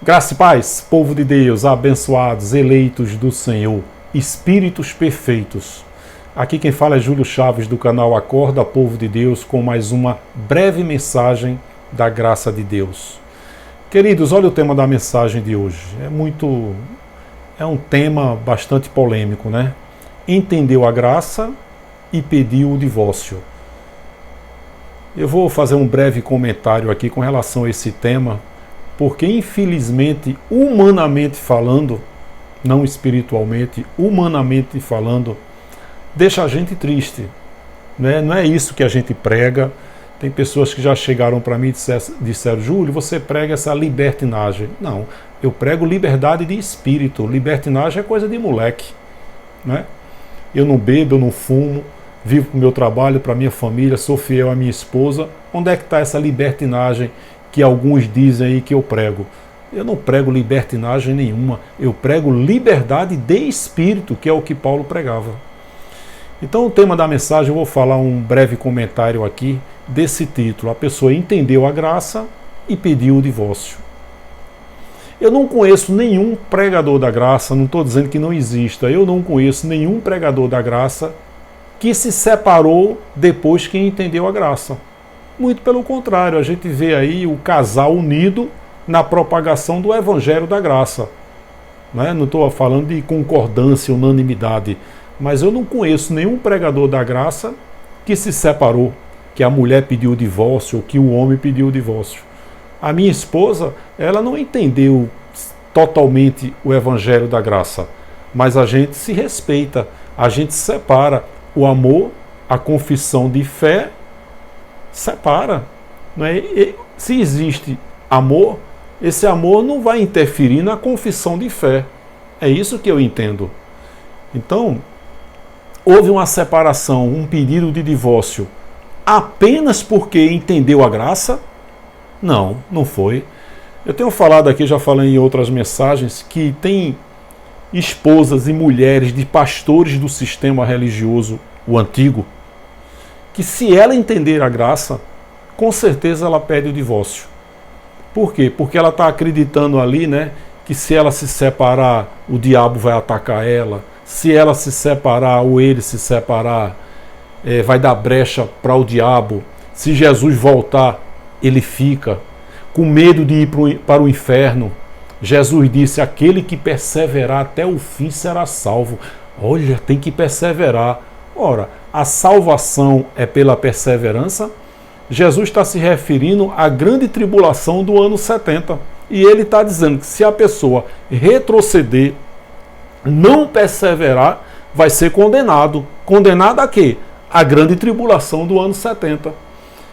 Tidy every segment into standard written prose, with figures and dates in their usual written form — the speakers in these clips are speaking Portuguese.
Graça e paz, povo de Deus, abençoados, eleitos do Senhor, espíritos perfeitos. Aqui quem fala é Júlio Chaves do canal Acorda, Povo de Deus, com mais uma breve mensagem da graça de Deus. Queridos, olha o tema da mensagem de hoje. É um tema bastante polêmico, né? Entendeu a graça e pediu o divórcio. Eu vou fazer um breve comentário aqui com relação a esse tema, porque infelizmente, humanamente falando, não espiritualmente, humanamente falando, deixa a gente triste, né? Não é isso que a gente prega. Tem pessoas que já chegaram para mim e disseram: Júlio, você prega essa libertinagem. Não, eu prego liberdade de espírito. Libertinagem é coisa de moleque, né? Eu não bebo, eu não fumo, vivo para o meu trabalho, para a minha família, sou fiel à minha esposa. Onde é que está essa libertinagem que alguns dizem aí que eu prego? Eu não prego libertinagem nenhuma, eu prego liberdade de espírito, que é o que Paulo pregava. Então o tema da mensagem, eu vou falar um breve comentário aqui desse título: a pessoa entendeu a graça e pediu o divórcio. Eu não conheço nenhum pregador da graça, não estou dizendo que não exista, eu não conheço nenhum pregador da graça que se separou depois que entendeu a graça. Muito pelo contrário, a gente vê aí o casal unido na propagação do Evangelho da Graça. Não estou falando de concordância, unanimidade, mas eu não conheço nenhum pregador da graça que se separou, que a mulher pediu o divórcio ou que o homem pediu o divórcio. A minha esposa, ela não entendeu totalmente o Evangelho da Graça, mas a gente se respeita, a gente separa. O amor, a confissão de fé, separa. Não é? E se existe amor, esse amor não vai interferir na confissão de fé. É isso que eu entendo. Então, houve uma separação, um pedido de divórcio, apenas porque entendeu a graça? Não, não foi. Eu tenho falado aqui, já falei em outras mensagens, que tem esposas e mulheres de pastores do sistema religioso, o antigo, que se ela entender a graça, com certeza ela pede o divórcio. Por quê? Porque ela está acreditando ali, né, que se ela se separar, o diabo vai atacar ela. Se ela se separar ou ele se separar, vai dar brecha para o diabo. Se Jesus voltar, ele fica com medo de ir para o inferno. Jesus disse: aquele que perseverar até o fim será salvo. Olha, tem que perseverar. Ora, a salvação é pela perseverança? Jesus está se referindo à grande tribulação do ano 70. E ele está dizendo que se a pessoa retroceder, não perseverar, vai ser condenado. Condenado a quê? A grande tribulação do ano 70.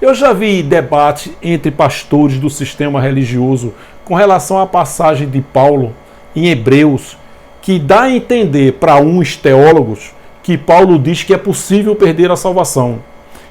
Eu já vi debate entre pastores do sistema religioso com relação à passagem de Paulo em Hebreus, que dá a entender para uns teólogos que Paulo diz que é possível perder a salvação.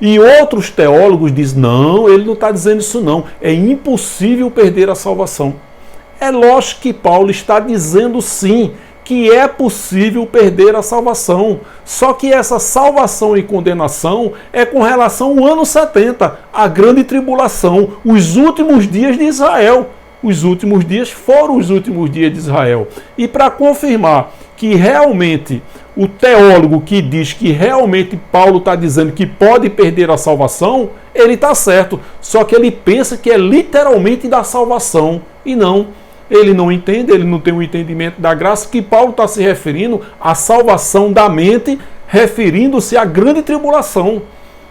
E outros teólogos dizem: não, ele não está dizendo isso não, é impossível perder a salvação. É lógico que Paulo está dizendo sim, que é possível perder a salvação. Só que essa salvação e condenação é com relação ao ano 70, a grande tribulação, os últimos dias de Israel. Os últimos dias foram os últimos dias de Israel. E para confirmar que realmente o teólogo que diz que realmente Paulo está dizendo que pode perder a salvação, ele está certo. Só que ele pensa que é literalmente da salvação. E não. Ele não entende, ele não tem o entendimento da graça, que Paulo está se referindo à salvação da mente, referindo-se à grande tribulação.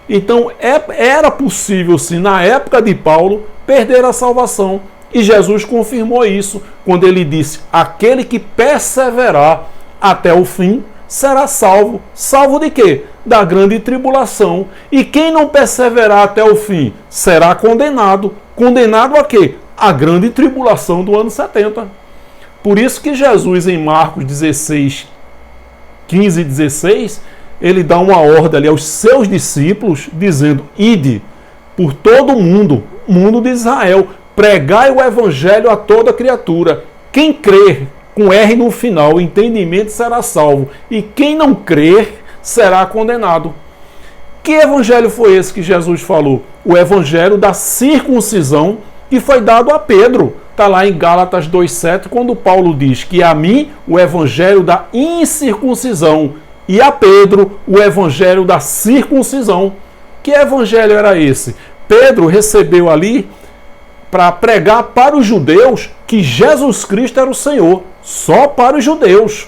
Então, era possível, sim, na época de Paulo, perder a salvação. E Jesus confirmou isso, quando ele disse: aquele que perseverar até o fim será salvo. Salvo de quê? Da grande tribulação. E quem não perseverar até o fim será condenado. Condenado a quê? A grande tribulação do ano 70. Por isso que Jesus, em Marcos 16, 15 e 16, ele dá uma ordem ali aos seus discípulos, dizendo: ide por todo o mundo de Israel, pregai o evangelho a toda criatura. Quem crer, com R no final, o entendimento, será salvo. E quem não crer, será condenado. Que evangelho foi esse que Jesus falou? O evangelho da circuncisão, que foi dado a Pedro. está lá em Gálatas 2,7, quando Paulo diz que a mim o evangelho da incircuncisão e a Pedro o evangelho da circuncisão. Que evangelho era esse? Pedro recebeu ali para pregar para os judeus que Jesus Cristo era o Senhor, só para os judeus.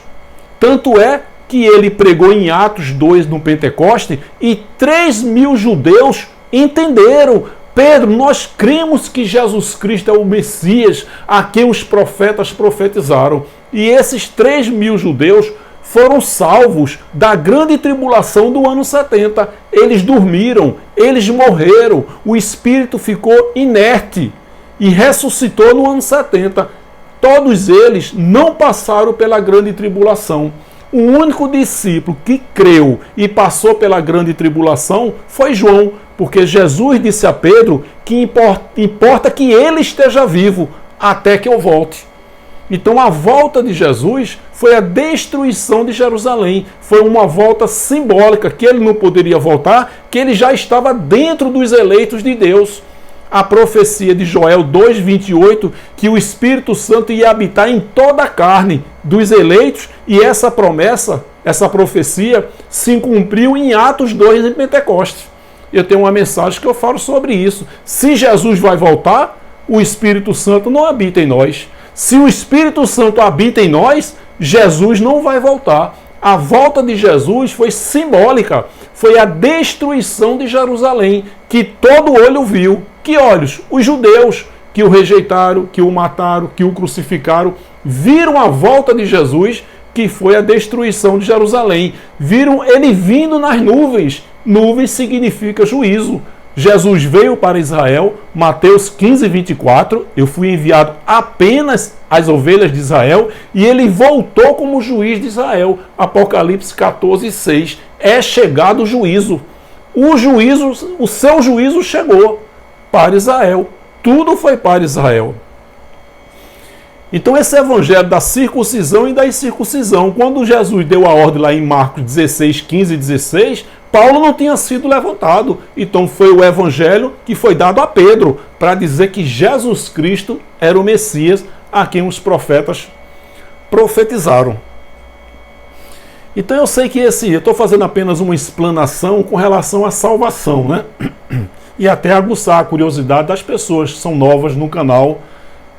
Tanto é que ele pregou em Atos 2 no Pentecoste e 3.000 judeus entenderam. Pedro, nós cremos que Jesus Cristo é o Messias a quem os profetas profetizaram. E esses 3.000 judeus foram salvos da grande tribulação do ano 70. Eles dormiram, eles morreram, o Espírito ficou inerte e ressuscitou no ano 70. Todos eles não passaram pela grande tribulação. O único discípulo que creu e passou pela grande tribulação foi João, porque Jesus disse a Pedro que importa que ele esteja vivo até que eu volte. Então a volta de Jesus foi a destruição de Jerusalém. Foi uma volta simbólica, que ele não poderia voltar, que ele já estava dentro dos eleitos de Deus. A profecia de Joel 2,28, que o Espírito Santo ia habitar em toda a carne dos eleitos, e essa promessa, essa profecia, se cumpriu em Atos 2 em Pentecostes. Eu tenho uma mensagem que eu falo sobre isso. Se Jesus vai voltar, o Espírito Santo não habita em nós. Se o Espírito Santo habita em nós, Jesus não vai voltar. A volta de Jesus foi simbólica, foi a destruição de Jerusalém, que todo olho viu. Que olhos? Os judeus que o rejeitaram, que o mataram, que o crucificaram, viram a volta de Jesus, que foi a destruição de Jerusalém. Viram ele vindo nas nuvens. Nuvens significa juízo. Jesus veio para Israel, Mateus 15:24, eu fui enviado apenas às ovelhas de Israel, e ele voltou como juiz de Israel. Apocalipse 14:6, é chegado o juízo. O seu juízo chegou para Israel. Tudo foi para Israel. Então esse evangelho da circuncisão e da incircuncisão, quando Jesus deu a ordem lá em Marcos 16, 15 e 16, Paulo não tinha sido levantado. Então foi o evangelho que foi dado a Pedro, para dizer que Jesus Cristo era o Messias a quem os profetas profetizaram. Então eu sei que eu estou fazendo apenas uma explanação com relação à salvação, né? E até aguçar a curiosidade das pessoas que são novas no canal,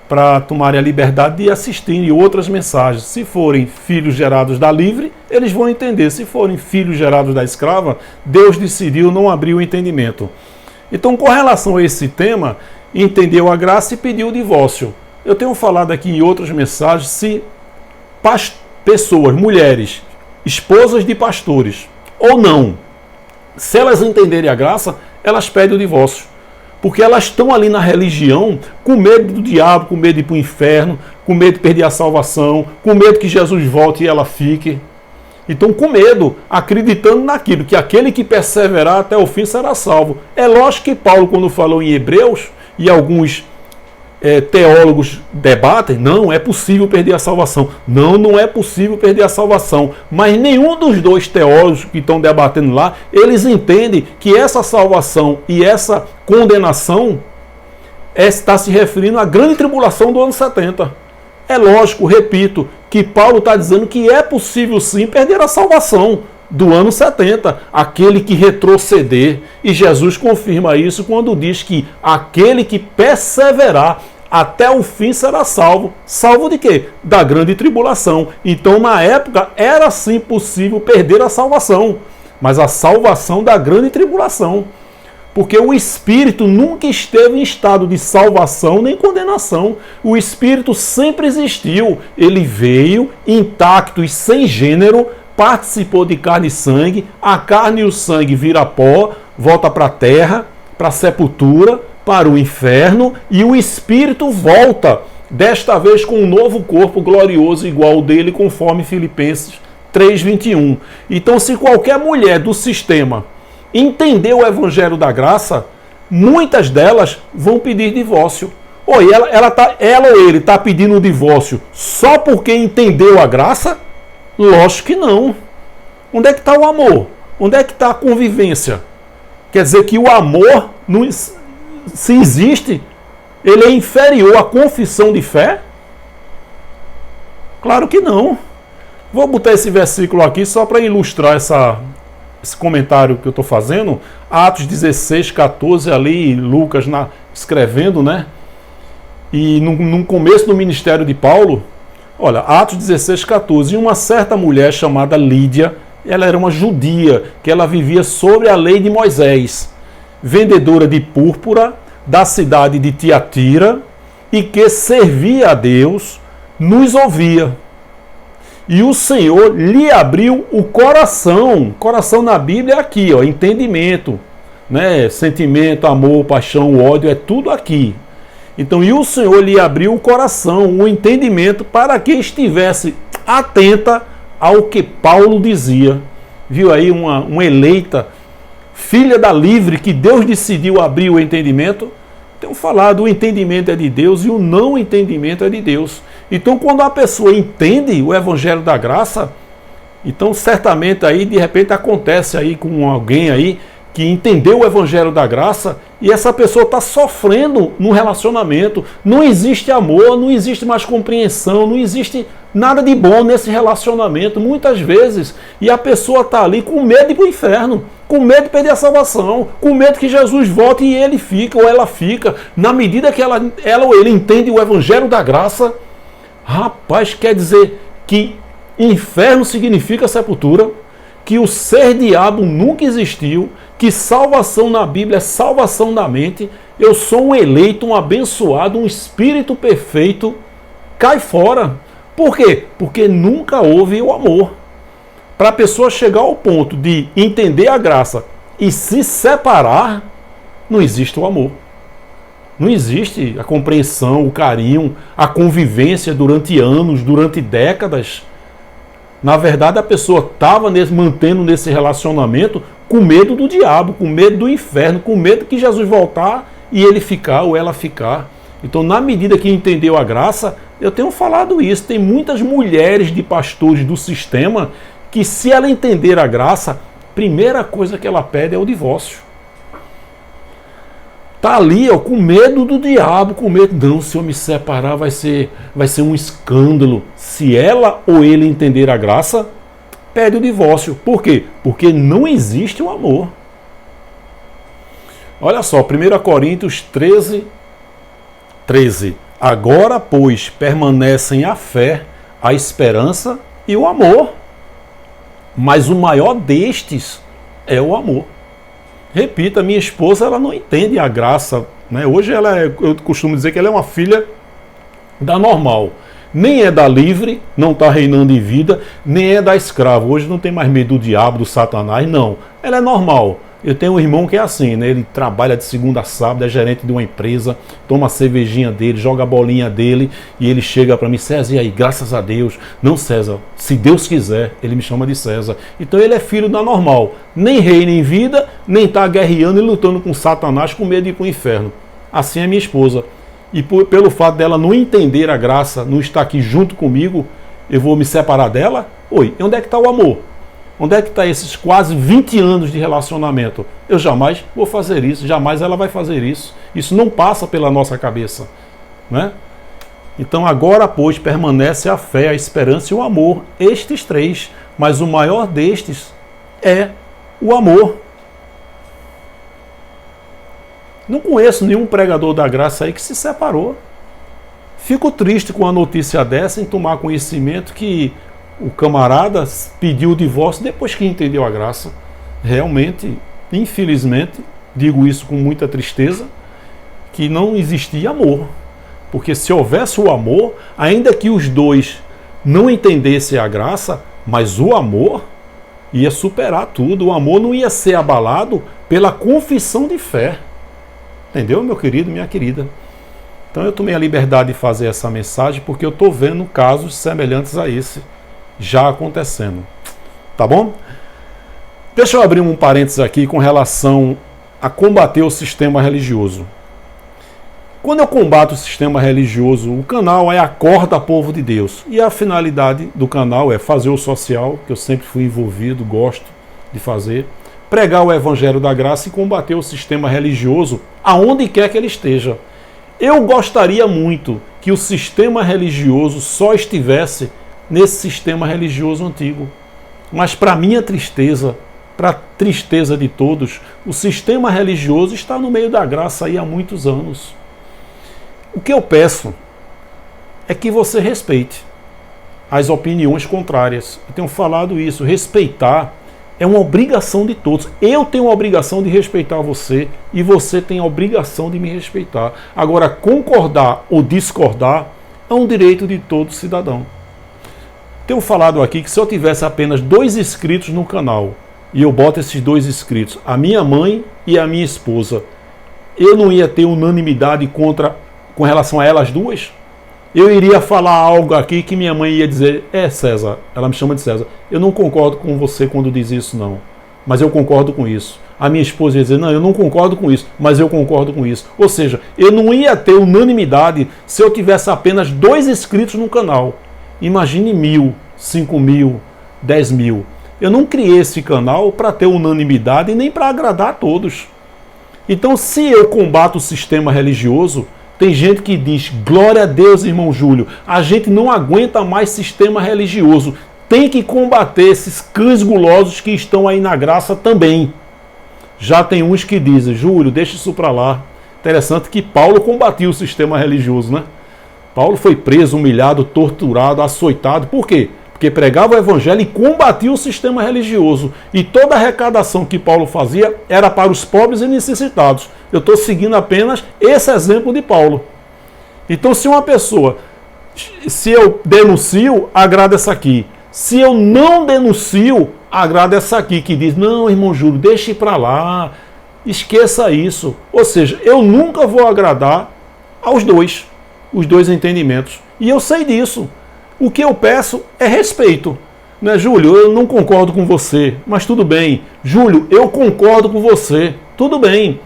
para tomarem a liberdade de assistirem outras mensagens. Se forem filhos gerados da livre, eles vão entender. Se forem filhos gerados da escrava, Deus decidiu não abrir o entendimento. Então, com relação a esse tema, entendeu a graça e pediu o divórcio. Eu tenho falado aqui em outras mensagens, se pessoas, mulheres, esposas de pastores, ou não, se elas entenderem a graça, elas pedem o divórcio. Porque elas estão ali na religião com medo do diabo, com medo de ir para o inferno, com medo de perder a salvação, com medo que Jesus volte e ela fique. Então, com medo, acreditando naquilo, que aquele que perseverar até o fim será salvo. É lógico que Paulo, quando falou em Hebreus, e alguns teólogos debatem, não é possível perder a salvação. Não, não é possível perder a salvação. Mas nenhum dos dois teólogos que estão debatendo lá, eles entendem que essa salvação e essa condenação está se referindo à grande tribulação do ano 70. É lógico, repito, que Paulo está dizendo que é possível sim perder a salvação do ano 70, aquele que retroceder. E Jesus confirma isso quando diz que aquele que perseverar até o fim será salvo. Salvo de quê? Da grande tribulação. Então, na época, era sim possível perder a salvação, mas a salvação da grande tribulação. Porque o Espírito nunca esteve em estado de salvação nem condenação. O Espírito sempre existiu. Ele veio intacto e sem gênero, participou de carne e sangue. A carne e o sangue vira pó, volta para a terra, para a sepultura, para o inferno, e o Espírito volta, desta vez com um novo corpo glorioso igual ao dele, conforme Filipenses 3:21. Então, se qualquer mulher do sistema entender o Evangelho da Graça, muitas delas vão pedir divórcio. Ou ela ou ele está pedindo o divórcio só porque entendeu a graça? Lógico que não. Onde é que está o amor? Onde é que está a convivência? Quer dizer que o amor, se existe, Ele é inferior à confissão de fé? Claro que não. Vou botar esse versículo aqui só para ilustrar esse comentário que eu estou fazendo. Atos 16, 14, ali, Lucas escrevendo, né? E no começo do ministério de Paulo, olha, Atos 16, 14, e uma certa mulher chamada Lídia, ela era uma judia, que ela vivia sobre a lei de Moisés, vendedora de púrpura da cidade de Tiatira, e que servia a Deus, nos ouvia. E o Senhor lhe abriu o coração. Coração na Bíblia é aqui, ó, entendimento, né? Sentimento, amor, paixão, ódio, é tudo aqui. Então, e o Senhor lhe abriu o coração, o entendimento, para que estivesse atenta ao que Paulo dizia. Viu aí uma eleita, filha da livre, que Deus decidiu abrir o entendimento? Tenho falado, o entendimento é de Deus e o não entendimento é de Deus. Então, quando a pessoa entende o Evangelho da Graça, então certamente aí, de repente, acontece aí com alguém aí que entendeu o Evangelho da Graça e essa pessoa está sofrendo no relacionamento. Não existe amor, não existe mais compreensão, não existe nada de bom nesse relacionamento, muitas vezes. E a pessoa está ali com medo de ir para o inferno, com medo de perder a salvação, com medo que Jesus volte e ele fica ou ela fica. Na medida que ela ou ele entende o Evangelho da Graça, rapaz, quer dizer que inferno significa sepultura, que o ser diabo nunca existiu, que salvação na Bíblia é salvação da mente, eu sou um eleito, um abençoado, um espírito perfeito, cai fora. Por quê? Porque nunca houve o amor. Para a pessoa chegar ao ponto de entender a graça e se separar, não existe o amor. Não existe a compreensão, o carinho, a convivência durante anos, durante décadas. Na verdade, a pessoa estava mantendo nesse relacionamento com medo do diabo, com medo do inferno, com medo que Jesus voltar e ele ficar ou ela ficar. Então, na medida que entendeu a graça, eu tenho falado isso, tem muitas mulheres de pastores do sistema que, se ela entender a graça, a primeira coisa que ela pede é o divórcio. Está ali, ó, com medo do diabo, com medo, não, se eu me separar vai ser um escândalo. Se ela ou ele entender a graça, pede o divórcio. Por quê? Porque não existe o amor. Olha só, 1 Coríntios 13. Agora, pois, permanecem a fé, a esperança e o amor. Mas o maior destes é o amor. Repita, minha esposa, ela não entende a graça, né? Hoje eu costumo dizer que ela é uma filha da normal. Nem é da livre, não está reinando em vida, nem é da escrava. Hoje não tem mais medo do diabo, do satanás, não. Ela é normal. Eu tenho um irmão que é assim, né? Ele trabalha de segunda a sábado, é gerente de uma empresa, toma a cervejinha dele, joga a bolinha dele e ele chega para mim, César, e aí, graças a Deus. Não, César, se Deus quiser, ele me chama de César. Então ele é filho da normal. Nem reina em vida, nem está guerreando e lutando com Satanás com medo de ir para o inferno. Assim é minha esposa. E pelo fato dela não entender a graça, não estar aqui junto comigo, eu vou me separar dela? Oi, e onde é que está o amor? Onde é que está esses quase 20 anos de relacionamento? Eu jamais vou fazer isso, jamais ela vai fazer isso. Isso não passa pela nossa cabeça, né? Então agora, pois, permanece a fé, a esperança e o amor, estes três, mas o maior destes é o amor. Não conheço nenhum pregador da graça aí que se separou. Fico triste com a notícia dessa, em tomar conhecimento que o camarada pediu o divórcio depois que entendeu a graça. Realmente, infelizmente, digo isso com muita tristeza, que não existia amor. Porque se houvesse o amor, ainda que os dois não entendessem a graça, mas o amor ia superar tudo. O amor não ia ser abalado pela confissão de fé. Entendeu, meu querido, minha querida? Então eu tomei a liberdade de fazer essa mensagem porque eu estou vendo casos semelhantes a esse já acontecendo. Tá bom? Deixa eu abrir um parênteses aqui com relação a combater o sistema religioso. Quando eu combato o sistema religioso, o canal é Acorda Povo de Deus. E a finalidade do canal é fazer o social, que eu sempre fui envolvido, gosto de fazer, pregar o Evangelho da Graça e combater o sistema religioso aonde quer que ele esteja. Eu gostaria muito que o sistema religioso só estivesse nesse sistema religioso antigo. Mas para minha tristeza, para a tristeza de todos, o sistema religioso está no meio da graça aí há muitos anos. O que eu peço é que você respeite as opiniões contrárias. Eu tenho falado isso, respeitar é uma obrigação de todos. Eu tenho a obrigação de respeitar você e você tem a obrigação de me respeitar. Agora, concordar ou discordar é um direito de todo cidadão. Tenho falado aqui que se eu tivesse apenas 2 inscritos no canal e eu boto esses 2 inscritos, a minha mãe e a minha esposa, eu não ia ter unanimidade com relação a elas duas? Eu iria falar algo aqui que minha mãe ia dizer, César, ela me chama de César, eu não concordo com você quando diz isso não, mas eu concordo com isso. A minha esposa ia dizer, não, eu não concordo com isso, mas eu concordo com isso. Ou seja, eu não ia ter unanimidade se eu tivesse apenas 2 inscritos no canal. Imagine 1.000, 5.000, 10.000. Eu não criei esse canal para ter unanimidade e nem para agradar a todos. Então, se eu combato o sistema religioso, tem gente que diz, glória a Deus, irmão Júlio, a gente não aguenta mais sistema religioso. Tem que combater esses cães gulosos que estão aí na graça também. Já tem uns que dizem, Júlio, deixa isso para lá. Interessante que Paulo combatia o sistema religioso, né? Paulo foi preso, humilhado, torturado, açoitado. Por quê? Porque pregava o evangelho e combatia o sistema religioso. E toda a arrecadação que Paulo fazia era para os pobres e necessitados. Eu estou seguindo apenas esse exemplo de Paulo. Então, se uma pessoa, se eu denuncio, agrada essa aqui. Se eu não denuncio, agrada essa aqui, que diz, não, irmão Júlio, deixe para lá, esqueça isso. Ou seja, eu nunca vou agradar aos dois, os 2 entendimentos. E eu sei disso. O que eu peço é respeito. Né, Júlio, eu não concordo com você, mas tudo bem. Júlio, eu concordo com você, tudo bem.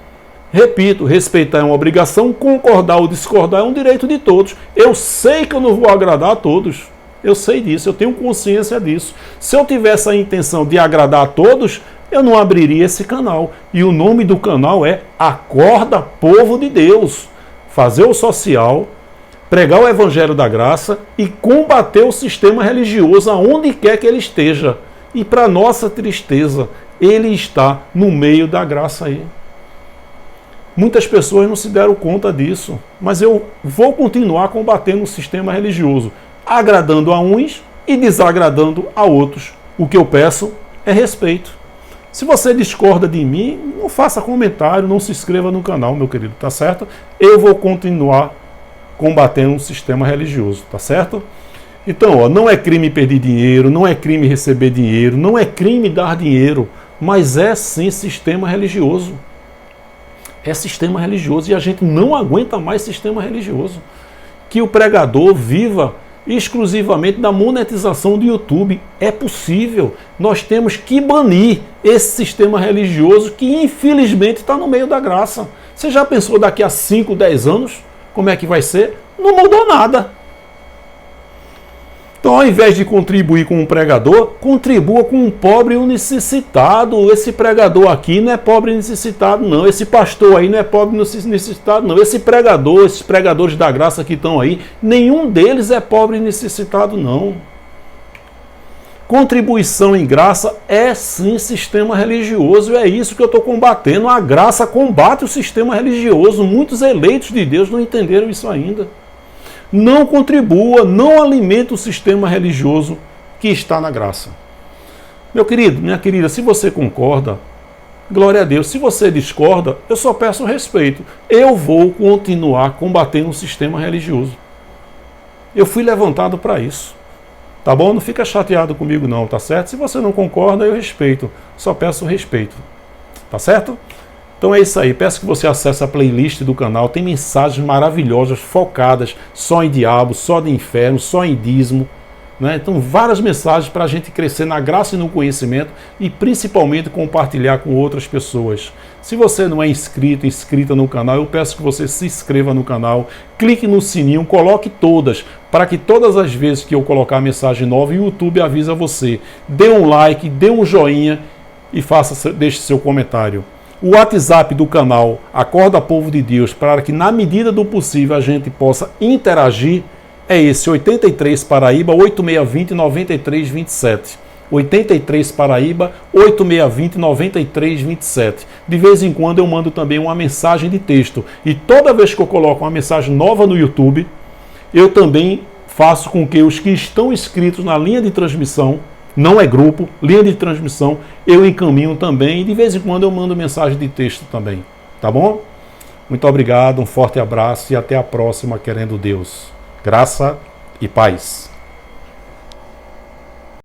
Repito, respeitar é uma obrigação, concordar ou discordar é um direito de todos. Eu sei que eu não vou agradar a todos. Eu sei disso, eu tenho consciência disso. Se eu tivesse a intenção de agradar a todos, eu não abriria esse canal. E o nome do canal é Acorda, Povo de Deus. Fazer o social, pregar o Evangelho da Graça e combater o sistema religioso aonde quer que ele esteja. E para nossa tristeza, ele está no meio da graça aí. Muitas pessoas não se deram conta disso, mas eu vou continuar combatendo o sistema religioso, agradando a uns e desagradando a outros. O que eu peço é respeito. Se você discorda de mim, não faça comentário, não se inscreva no canal, meu querido, tá certo? Eu vou continuar combatendo o sistema religioso, tá certo? Então, ó, não é crime pedir dinheiro, não é crime receber dinheiro, não é crime dar dinheiro, mas é sim sistema religioso. É sistema religioso e a gente não aguenta mais sistema religioso. Que o pregador viva exclusivamente da monetização do YouTube. É possível. Nós temos que banir esse sistema religioso que infelizmente está no meio da graça. Você já pensou daqui a 5, 10 anos como é que vai ser? Não mudou nada. Então, ao invés de contribuir com um pregador, contribua com um pobre e um necessitado. Esse pregador aqui não é pobre e necessitado, não. Esse pastor aí não é pobre e necessitado, não. Esse pregador, esses pregadores da graça que estão aí, nenhum deles é pobre e necessitado, não. Contribuição em graça é sim sistema religioso, e é isso que eu estou combatendo. A graça combate o sistema religioso. Muitos eleitos de Deus não entenderam isso ainda. Não contribua, não alimente o sistema religioso que está na graça. Meu querido, minha querida, se você concorda, glória a Deus. Se você discorda, eu só peço respeito. Eu vou continuar combatendo o sistema religioso. Eu fui levantado para isso. Tá bom? Não fica chateado comigo não, tá certo? Se você não concorda, eu respeito. Só peço respeito. Tá certo? Então é isso aí, peço que você acesse a playlist do canal, tem mensagens maravilhosas, focadas só em diabo, só de inferno, só em dízimo, né? Então várias mensagens para a gente crescer na graça e no conhecimento e principalmente compartilhar com outras pessoas. Se você não é inscrito, inscrita no canal, eu peço que você se inscreva no canal, clique no sininho, coloque todas, para que todas as vezes que eu colocar mensagem nova, o YouTube avisa você. Dê um like, dê um joinha e deixe seu comentário. O WhatsApp do canal Acorda Povo de Deus, para que na medida do possível a gente possa interagir, é esse 83 Paraíba 8620 9327. 83 Paraíba 8620 9327. De vez em quando eu mando também uma mensagem de texto. E toda vez que eu coloco uma mensagem nova no YouTube, eu também faço com que os que estão inscritos na linha de transmissão, não é grupo, linha de transmissão, eu encaminho também. E de vez em quando eu mando mensagem de texto também. Tá bom? Muito obrigado, um forte abraço e até a próxima, querendo Deus. Graça e paz.